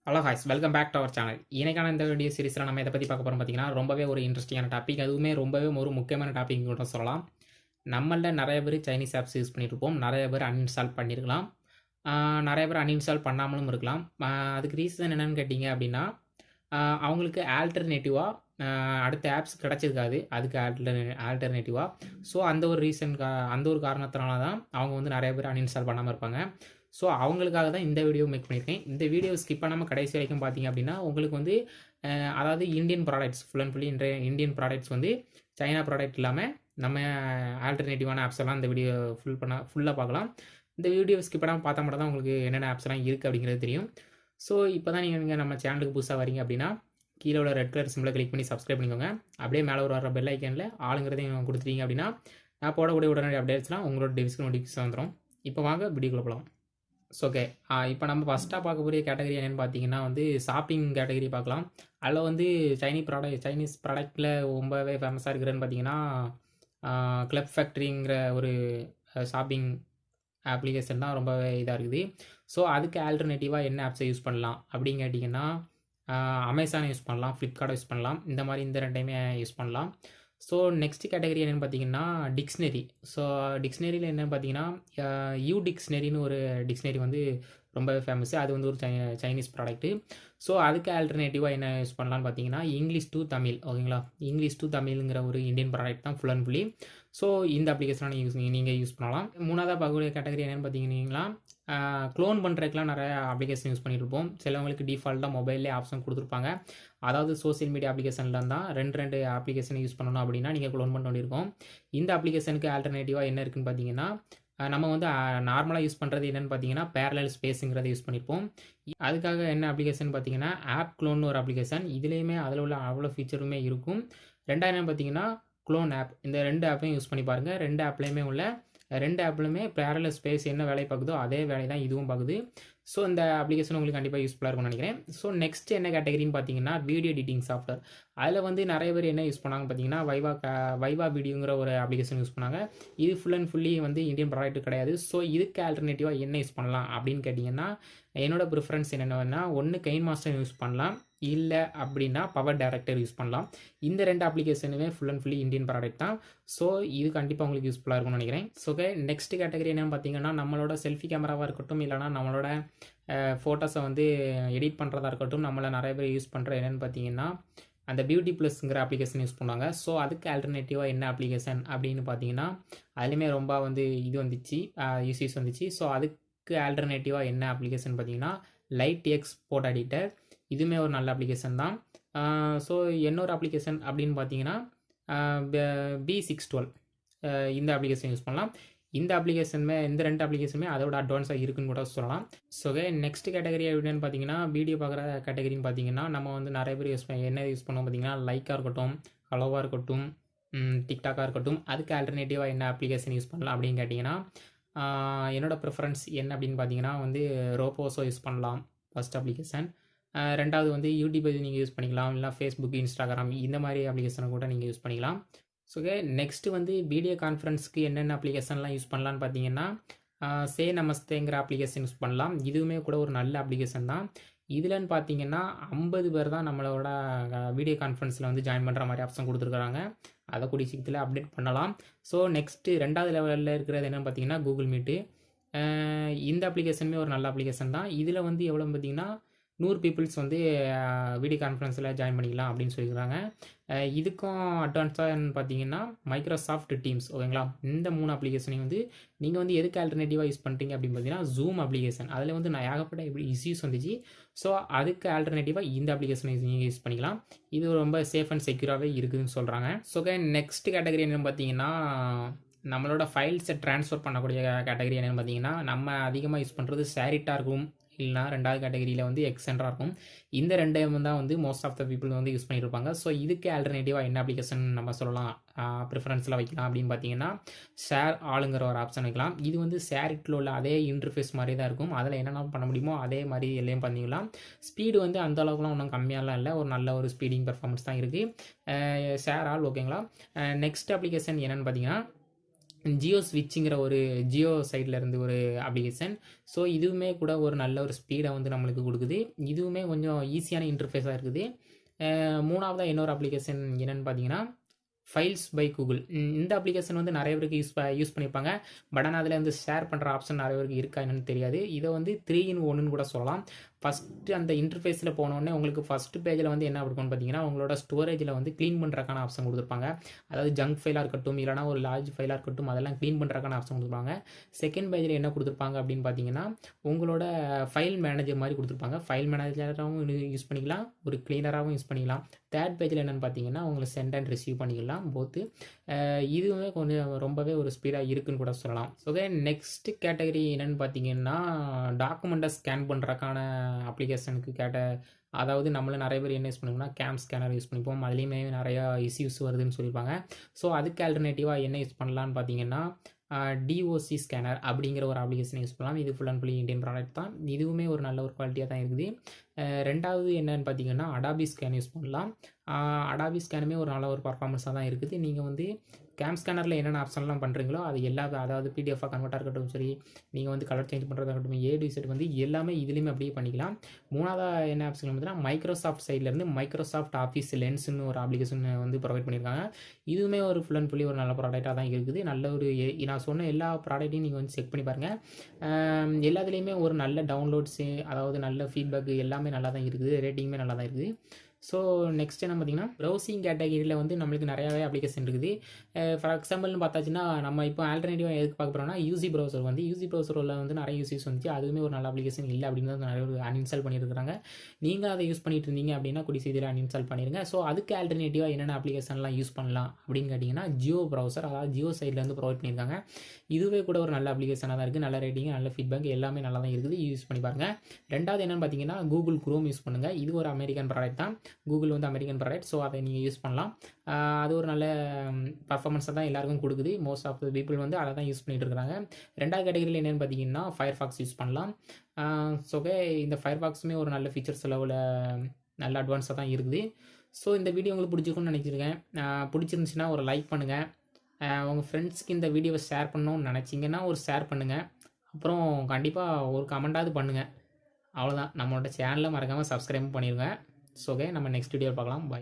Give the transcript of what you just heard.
Hello guys welcome back to our channel. இன்னைக்கான இந்த video சீரிஸில் நம்ம இதை பற்றி பார்க்க போகிறோம் பார்த்தீங்கன்னா ரொம்பவே ஒரு இன்ட்ரெஸ்டிங்கான டாபிக். அதுவுமே ரொம்பவே ஒரு முக்கியமான டாபிக் கூட சொல்லலாம். நம்மள நிறைய பேர் சைனீஸ் ஆப்ஸ் யூஸ் பண்ணியிருப்போம், நிறைய பேர் அன்இன்ஸ்டால் பண்ணியிருக்கலாம், நிறைய பேர் அன்இன்ஸ்டால் பண்ணாமலும் இருக்கலாம். அதுக்கு ரீசன் என்னென்னு கேட்டிங்க அப்படின்னா அவங்களுக்கு ஆல்டர்னேட்டிவாக அடுத்த ஆப்ஸ் கிடச்சிருக்காது, அதுக்கு ஆல்டர்னேட்டிவாக. ஸோ அந்த ஒரு அந்த ஒரு காரணத்தினால தான் அவங்க வந்து நிறைய பேர் அன்இன்ஸ்டால் பண்ணாமல் இருப்பாங்க. ஸோ அவங்களுக்காக தான் இந்த வீடியோ மேக் பண்ணியிருக்கேன். இந்த வீடியோ ஸ்கிப் பண்ணாமல் கடைசி வரைக்கும் பார்த்தீங்க அப்படின்னா உங்களுக்கு வந்து அதாவது Indian products full and fully Indian products வந்து சைனா ப்ராடக்ட் இல்லாமல் நம்ம ஆல்டர்னேட்டிவான ஆப்ஸ் எல்லாம் இந்த வீடியோ ஃபுல்லாக பார்க்கலாம். இந்த வீடியோ ஸ்கிப் பண்ணாமல் பார்த்தா மட்டும் தான் உங்களுக்கு என்னென்ன ஆப்ஸ் எல்லாம் இருக்குது அப்படிங்கிறது தெரியும். ஸோ இப்போ தான் நீங்கள் நம்ம சேனலுக்கு புதுசாக வரீங்க அப்படின்னா கீழே உள்ள ரெட் கலர் சிம்பிளை கிளிக் பண்ணி சப்ஸ்கிரைப் பண்ணிக்கோங்க. அப்படியே மேலே ஒரு வர பெல் ஐக்கனில் ஆளுங்கிறதையும் கொடுத்துட்டீங்க அப்படின்னா நான் போடக்கூடிய உடனடி அப்டேட்ஸ்லாம் உங்களோட டிவிஸ்க்கு நோட்டிஃபிகேஷன் வந்துடும். இப்போ வாங்க வீடியோக்குள்ளே போகலாம். ஸோ ஓகே, இப்போ நம்ம ஃபஸ்ட்டாக பார்க்கக்கூடிய கேட்டகரி என்னென்னு பார்த்தீங்கன்னா வந்து ஷாப்பிங் கேட்டகரி பார்க்கலாம். அதில் வந்து சைனீஸ் ப்ராடக்ட்டில் ரொம்பவே ஃபேமஸாக இருக்கிறதுன்னு பார்த்தீங்கன்னா கிளப் ஃபேக்ட்ரிங்கிற ஒரு ஷாப்பிங் அப்ளிகேஷன் தான் ரொம்பவே இதாக இருக்குது. ஸோ அதுக்கு ஆல்டர்னேட்டிவாக என்ன ஆப்ஸை யூஸ் பண்ணலாம் அப்படின்னு கேட்டிங்கன்னா அமேசானை யூஸ் பண்ணலாம், ஃப்ளிப்கார்ட்டை யூஸ் பண்ணலாம். இந்த மாதிரி இந்த ரெண்டையுமே யூஸ் பண்ணலாம். ஸோ நெக்ஸ்ட் கேட்டகரி என்னென்னு பார்த்தீங்கன்னா டிக்ஷனரி. ஸோ டிக்ஷனரியில் என்னென்னு பார்த்தீங்கன்னா யூ டிக்ஷனரின்னு ஒரு டிக்ஷனரி வந்து ரொம்பவே ஃபேமஸ்ஸு. அது வந்து ஒரு சைனீஸ் ப்ராடக்ட்டு. ஸோ அதுக்கு ஆல்டர்னேட்டிவாக என்ன யூஸ் பண்ணலான்னு பார்த்தீங்கன்னா இங்கிலீஷ் டு தமிழ். ஓகேங்களா, இங்கிலீஷ் டு தமிழ்ங்கிற ஒரு இந்தியன் ப்ராடக்ட் தான் ஃபுல் அண்ட் ஃபுல்லி. ஸோ இந்த அப்ளிகேஷனை நீங்கள் யூஸ் பண்ணலாம். மூணாவதாக பார்க்கக்கூடிய கேட்டகரி என்னென்னு பார்த்தீங்கன்னா க்ளோன் பண்ணுறதுக்குலாம் நிறைய அப்ளிகேஷன் யூஸ் பண்ணியிருப்போம். சிலவங்களுக்கு டிஃபால்ட்டாக மொபைல்லே ஆப்ஷன் கொடுத்துருப்பாங்க. அதாவது சோசியல் மீடியா அப்ளிகேஷனில் தான் ரெண்டு அப்ளிகேஷன் யூஸ் பண்ணணும் அப்படின்னா நீங்கள் க்ளோன் பண்ண வேண்டியிருக்கும். இந்த அப்ளிகேஷனுக்கு ஆல்டர்னேட்டிவாக என்ன இருக்குன்னு பார்த்தீங்கன்னா நம்ம வந்து நார்மலாக யூஸ் பண்ணுறது என்னென்னு பார்த்தீங்கன்னா பேரலல் ஸ்பேஸுங்கிறத யூஸ் பண்ணியிருப்போம். அதுக்காக என்ன அப்ளிகேஷன் பார்த்தீங்கன்னா ஆப் க்ளோன்னு ஒரு அப்ளிகேஷன். இதுலேயுமே அதில் உள்ள அவ்வளோ ஃபீச்சருமே இருக்கும். ரெண்டாவது என்ன பார்த்தீங்கன்னா க்ளோன் ஆப். இந்த ரெண்டு ஆப்பையும் யூஸ் பண்ணி பாருங்கள். ரெண்டு ஆப்லையுமே பேரலல் ஸ்பேஸ் என்ன வேலை பார்க்குதோ அதே வேலை தான் இதுவும் பார்க்குது. ஸோ இந்த அப்ளிகேஷன் உங்களுக்கு கண்டிப்பாக யூஸ்ஃபுல்லாக இருக்கும்னு நினைக்கிறேன். ஸோ நெக்ஸ்ட் என்ன கேட்டகரின்னு பார்த்தீங்கன்னா வீடியோ எடிட்டிங் சாஃப்ட்வேர். அதில் வந்து நிறைய பேர் என்ன யூஸ் பண்ணாங்க பார்த்தீங்கன்னா வைவா வீடியோங்கிற ஒரு அப்ளிகேஷன் யூஸ் பண்ணாங்க. இது ஃபுல் அண்ட் ஃபுல்லி வந்து இந்தியன் ப்ராடக்ட் கிடையாது. ஸோ இதுக்கு ஆல்டர்னேட்டிவாக என்ன யூஸ் பண்ணலாம் அப்படின்னு கேட்டிங்கன்னா என்னோட ப்ரிஃபரன்ஸ் என்னென்னா ஒன்று கைன் மாஸ்டர் யூஸ் பண்ணலாம், இல்லை அப்படின்னா பவர் டைரக்டர் யூஸ் பண்ணலாம். இந்த ரெண்டு அப்ளிகேஷனுமே full and fully Indian product தான். ஸோ இது கண்டிப்பாக உங்களுக்கு யூஸ்ஃபுல்லாக இருக்கும்னு நினைக்கிறேன். ஸோ நெக்ஸ்ட் கேட்டகரி என்னென்னு பார்த்தீங்கன்னா நம்மளோட செல்ஃபி கேமராவாக இருக்கட்டும், இல்லைனா நம்மளோட ஃபோட்டோஸை வந்து எடிட் பண்ணுறதா இருக்கட்டும், நம்மளை நிறைய பேர் யூஸ் பண்ணுற என்னென்னு பார்த்தீங்கன்னா அந்த பியூட்டி ப்ளஸ்ங்கிற அப்ளிகேஷன் யூஸ் பண்ணுவாங்க. ஸோ அதுக்கு ஆல்டர்னேட்டிவாக என்ன அப்ளிகேஷன் அப்படின்னு பார்த்தீங்கன்னா அதுலேயுமே ரொம்ப வந்து இது வந்துச்சு, யூசேஜ் வந்துச்சு. ஸோ அதுக்கு ஆல்டர்னேட்டிவாக என்ன அப்ளிகேஷன் பார்த்தீங்கன்னா லைட் எக்ஸ் போட்டோ எடிட்டர். இதுவுமே ஒரு நல்ல அப்ளிகேஷன் தான். ஸோ இன்னொரு அப்ளிகேஷன் அப்படின்னு பார்த்தீங்கன்னா B612 இந்த அப்ளிகேஷன் யூஸ் பண்ணலாம். இந்த ரெண்டு அப்ளிகேஷனுமே அதோட அட்வான்ஸாக இருக்குன்னு கூட சொல்லலாம். ஸோ நெக்ஸ்ட் கேட்டகரி எப்படின்னு பார்த்தீங்கன்னா வீடியோ பார்க்குற கேட்டகரின்னு பார்த்தீங்கன்னா நம்ம வந்து நிறைய பேர் என்ன யூஸ் பண்ணுவோம் பார்த்தீங்கன்னா லைக்காக இருக்கட்டும், ஹலோவாக இருக்கட்டும், டிக்டாக்காக இருக்கட்டும். அதுக்கு ஆல்டர்னேட்டிவாக என்ன அப்ளிகேஷன் யூஸ் பண்ணலாம் அப்படின்னு கேட்டிங்கன்னா என்னோடய ப்ரிஃபரன்ஸ் என்ன அப்படின்னு பார்த்தீங்கன்னா வந்து ரோபோஸோ யூஸ் பண்ணலாம் ஃபஸ்ட் அப்ளிகேஷன். ரெண்டாவது வந்து யூடியூப் நீங்கள் யூஸ் பண்ணிக்கலாம், இல்லை ஃபேஸ்புக், இன்ஸ்டாகிராம் இந்த மாதிரி அப்ளிகேஷனை கூட நீங்கள் யூஸ் பண்ணிக்கலாம். ஸோ நெக்ஸ்ட்டு வந்து வீடியோ கான்ஃபரன்ஸ்க்கு என்னென்ன அப்ளிகேஷன்லாம் யூஸ் பண்ணலான்னு பார்த்தீங்கன்னா சே நமஸ்தேங்கிற அப்ளிகேஷன் யூஸ் பண்ணலாம். இதுவுமே கூட ஒரு நல்ல அப்ளிகேஷன் தான். இதுலன்னு பார்த்தீங்கன்னா 50 பேர் தான் நம்மளோட வீடியோ கான்ஃபரன்ஸில் வந்து ஜாயின் பண்ணுற மாதிரி ஆப்ஷன் கொடுத்துருக்குறாங்க. அதை கூடிய சீக்கிரத்தில் அப்டேட் பண்ணலாம். ஸோ நெக்ஸ்ட்டு ரெண்டாவது லெவலில் இருக்கிறது என்னென்னு பார்த்தீங்கன்னா கூகுள் மீட்டு. இந்த அப்ளிகேஷனுமே ஒரு நல்ல அப்ளிகேஷன் தான். இதில் வந்து எவ்வளோன்னு பார்த்தீங்கன்னா 100 பீப்புள்ஸ் வந்து வீடியோ கான்ஃபரன்ஸில் ஜாயின் பண்ணிக்கலாம் அப்படின்னு சொல்லியிருக்காங்க. இதுக்கும் அட்வான்ஸாக பார்த்தீங்கன்னா மைக்ரோசாஃப்ட் டீம்ஸ். ஓகேங்களா, இந்த 3 அப்ளிகேஷனையும் வந்து நீங்கள் வந்து எதுக்கு ஆல்டர்னேட்டிவாக யூஸ் பண்ணுறீங்க அப்படின்னு பார்த்தீங்கன்னா ஜூம் அப்ளிகேஷன். அதில் வந்து நான் ஏகப்பட்ட இஷ்யூஸ் வந்துச்சு. ஸோ அதுக்கு ஆல்டர்னேட்டிவாக இந்த அப்ளிகேஷனை நீங்கள் யூஸ் பண்ணிக்கலாம். இது ரொம்ப சேஃப் அண்ட் செக்யூராகவே இருக்குதுன்னு சொல்கிறாங்க. ஸோ நெக்ஸ்ட் கேட்டகரி என்னென்னு பார்த்தீங்கன்னா நம்மளோட ஃபைல்ஸை ட்ரான்ஸ்ஃபர் பண்ணக்கூடிய கேட்டகரி என்னென்னு பார்த்தீங்கன்னா நம்ம அதிகமாக யூஸ் பண்ணுறது ஷேரிட்டாக இருக்கும், இல்லைனா ரெண்டாவது கேட்டகரியில் வந்து எக்ஸென்ட்ராக இருக்கும். இந்த ரெண்டையும் தான் வந்து மோஸ்ட் ஆஃப் த பீப்புள் வந்து யூஸ் பண்ணியிருப்பாங்க. ஸோ இதுக்கு ஆல்டர்னேட்டிவாக என்ன அப்ளிகேஷன் நம்ம சொல்லலாம் ப்ரிஃபரன்ஸில் வைக்கலாம் அப்படின்னு பார்த்தீங்கன்னா ஷேர் ஆளுங்கிற ஒரு ஆப்ஷன் வைக்கலாம். இது வந்து ஷேரிட்டில் உள்ள அதே இன்டர்ஃபேஸ் மாதிரி தான் இருக்கும். அதில் என்னென்ன பண்ண முடியுமோ அதே மாதிரி எல்லாம் பண்ணிக்கலாம். ஸ்பீடு வந்து அந்த அளவுக்குலாம் ஒன்றும் கம்மியாலாம் இல்லை, ஒரு நல்ல ஒரு ஸ்பீடிங் பெர்ஃபார்மன்ஸ் தான் இருக்குது ஷேர் ஆல். ஓகேங்களா, நெக்ஸ்ட் அப்ளிகேஷன் என்னென்னு பார்த்தீங்கன்னா ஜியோ ஸ்விட்சுங்கிற ஒரு ஜியோ சைடில் இருந்து ஒரு அப்ளிகேஷன். ஸோ இதுவுமே கூட ஒரு நல்ல ஒரு ஸ்பீடை வந்து நம்மளுக்கு கொடுக்குது. இதுவுமே கொஞ்சம் ஈஸியான இன்டர்ஃபேஸாக இருக்குது. மூணாவதாக இன்னொரு அப்ளிகேஷன் என்னென்னு பார்த்தீங்கன்னா ஃபைல்ஸ் பை கூகுள். இந்த அப்ளிகேஷன் வந்து நிறைய பேருக்கு யூஸ் பண்ணியிருப்பாங்க. பட் ஆனால் அதில் வந்து ஷேர் பண்ணுற ஆப்ஷன் நிறைய பேருக்கு இருக்கா என்னன்னு தெரியாது. இதை வந்து 3 in 1ன்னு கூட சொல்லலாம். ஃபஸ்ட்டு அந்த இன்டர்ஃபேஸில் போனோடனே உங்களுக்கு ஃபஸ்ட்டு பேஜில் வந்து என்ன இருக்கும்னு பார்த்தீங்கன்னா உங்களோட ஸ்டோரேஜில் வந்து க்ளீன் பண்ணுறக்கான ஆப்ஷன் கொடுத்துருப்பாங்க. அதாவது ஜங்க் ஃபைலாக இருக்கட்டும், இல்லைனா ஒரு லார்ஜ் ஃபைலாக இருக்கட்டும், அதெல்லாம் க்ளீன் பண்ணுறக்கான ஆப்ஷன் கொடுத்துருப்பாங்க. செகண்ட் பேஜில் என்ன கொடுத்துருப்பாங்க அப்படின்னு பார்த்தீங்கன்னா உங்களோட ஃபைல் மேனேஜர் மாதிரி கொடுத்துருப்பாங்க. ஃபைல் மேனேஜராகவும் யூஸ் பண்ணிக்கலாம், ஒரு க்ளீனராகவும் யூஸ் பண்ணிக்கலாம். தேர்ட் பேஜில் என்னென்னு பார்த்தீங்கன்னா உங்களை சென்ட் அண்ட் ரிசீவ் பண்ணிக்கலாம் போத்து. இதுவுமே கொஞ்சம் ரொம்பவே ஒரு ஸ்பீடாக இருக்குன்னு கூட சொல்லலாம். ஓகே, நெக்ஸ்ட் கேட்டகரி என்னென்னு பார்த்தீங்கன்னா டாக்குமெண்ட்டை ஸ்கேன் பண்ணுறக்கான அப்ளிகேஷனுக்கு அதாவது நம்மள நிறைய பேர் என்ன யூஸ் பண்ணுவோம்னா கேம் ஸ்கேனர் யூஸ் பண்ணிப்போம். அதுலேயுமே நிறையா இஷ்யூஸ் வருதுன்னு சொல்லியிருப்பாங்க. ஸோ அதுக்கு ஆல்டர்னேட்டிவாக என்ன யூஸ் பண்ணலான்னு பார்த்தீங்கன்னா டிஓசி ஸ்கேனர் அப்படிங்கிற ஒரு அப்ளிகேஷன் யூஸ் பண்ணலாம். இது full and fully Indian product தான். இதுவுமே ஒரு நல்ல ஒரு குவாலிட்டியாக தான் இருக்குது. ரெண்டாவது என்னன்னு பார்த்தீங்கன்னா அடாபி ஸ்கேன் யூஸ் பண்ணலாம். அடாபி ஸ்கேனுமே ஒரு நல்ல ஒரு பர்ஃபார்மன்ஸாக தான் இருக்குது. நீங்கள் வந்து கேம் ஸ்கேனரில் என்னென்ன ஆப்ஷன்லாம் பண்ணுறீங்களோ அது அதாவது பிடிஎஃபாக கன்வெர்ட்டாக இருக்கட்டும், சரி நீங்கள் வந்து கலர் சேஞ்ச் பண்ணுறதா இருக்கட்டும், ஏடிசெட் வந்து எல்லாமே இதுலேயுமே அப்படியே பண்ணிக்கலாம். மூணாவதாக என்ன ஆப்ஷன் பார்த்தீங்கன்னா மைக்ரோசாஃப்ட் சைட்லேருந்து மைக்ரோசாஃப்ட் ஆஃபீஸ் லென்ஸ்னு ஒரு அப்ளிகேஷன் வந்து ப்ரொவைட் பண்ணியிருக்காங்க. இதுவுமே ஒரு ஃபுல் அண்ட் ஃபுல்லி ஒரு நல்ல ப்ராடக்டாக தான் இருக்குது. நல்ல ஒரு நான் சொன்ன எல்லா ப்ராடக்ட்டையும் நீங்கள் வந்து செக் பண்ணி பாருங்கள். எல்லாத்துலேயுமே ஒரு நல்ல டவுன்லோட்ஸு, அதாவது நல்ல ஃபீட்பேக்கு எல்லாமே நல்லா தான் இருக்குது. ரேட்டிங்குமே நல்லா தான் இருக்குது. ஸோ நெக்ஸ்ட் என்ன பார்த்தீங்கன்னா ப்ரௌசிங் கேட்டகிரியில் வந்து நம்மளுக்கு நிறையாவே அப்ளிகேஷன் இருக்குது. ஃபார் எக்ஸாம்பிள்னு பார்த்தாச்சுன்னா நம்ம இப்போ ஆல்டர்னேட்டிவாக எதுக்கு பார்க்க போகிறோம்னா யூசி ப்ரௌசர் வந்து நிறைய யூசஸ் வந்துச்சு. அதுவுமே ஒரு நல்ல அப்ளிகேஷன் இல்லை அப்படின்னு தான் நிறைய ஒரு அன்இன்ஸ்டால் பண்ணியிருக்காங்க. நீங்கள் அதை யூஸ் பண்ணிட்டு இருந்தீங்க அப்படின்னா கூடிய சீக்கிரம் அன்இன்ஸ்டால் பண்ணிடுங்க. ஸோ அதுக்கு ஆல்டர்னேட்டிவாக என்னென்ன அப்ளிகேஷன்லாம் யூஸ் பண்ணலாம் அப்படின்னு கேட்டிங்கன்னா ஜியோ ப்ரௌசர், அதாவது ஜியோ சைட்லேருந்து ப்ரொவைட் பண்ணியிருக்காங்க. இதுவே கூட ஒரு நல்ல அப்ளிகேஷனாக தான் இருக்குது. நல்ல ரேட்டிங், நல்ல ஃபீட்பேக் எல்லாமே நல்லா தான் இருக்குது. யூஸ் பண்ணி பாருங்கள். ரெண்டாவது என்னென்னு பார்த்தீங்கன்னா கூகுள் குரோம் யூஸ் பண்ணுங்கள். இது ஒரு அமெரிக்கன் ப்ராடக்ட் தான். கூகுள் வந்து அமெரிக்கன் ப்ராடக்ட். ஸோ அதை நீங்கள் யூஸ் பண்ணலாம். அது ஒரு நல்ல பர்ஃபார்மன்ஸை தான் எல்லாருக்கும் கொடுக்குது. மோஸ்ட் ஆஃப் த பீப்புள் வந்து அதை தான் யூஸ் பண்ணிட்டு இருக்கிறாங்க. ரெண்டாவது கேட்டகரியில் என்னென்னு பார்த்தீங்கன்னா ஃபயர்ஃபாக்ஸ் யூஸ் பண்ணலாம். ஸோ இந்த ஃபயர்ஃபாக்ஸுமே ஒரு நல்ல ஃபீச்சர்ஸ் லெவலில் நல்ல அட்வான்ஸாக தான் இருக்குது. ஸோ இந்த வீடியோ உங்களுக்கு பிடிச்சிருக்குன்னு நினச்சிருக்கேன். பிடிச்சிருந்துச்சின்னா ஒரு லைக் பண்ணுங்கள். உங்கள் ஃப்ரெண்ட்ஸ்க்கு இந்த வீடியோவை ஷேர் பண்ணணும்னு நினச்சிங்கன்னா ஒரு ஷேர் பண்ணுங்கள். அப்புறம் கண்டிப்பாக ஒரு கமெண்ட்டாவது பண்ணுங்கள். அவ்வளோதான். நம்மளோட சேனலை மறக்காமல் சப்ஸ்கிரைப் பண்ணிடுங்க. ஸோ நம்ம நெக்ஸ்ட் வீடியோவில் பார்க்கலாம். பாய்.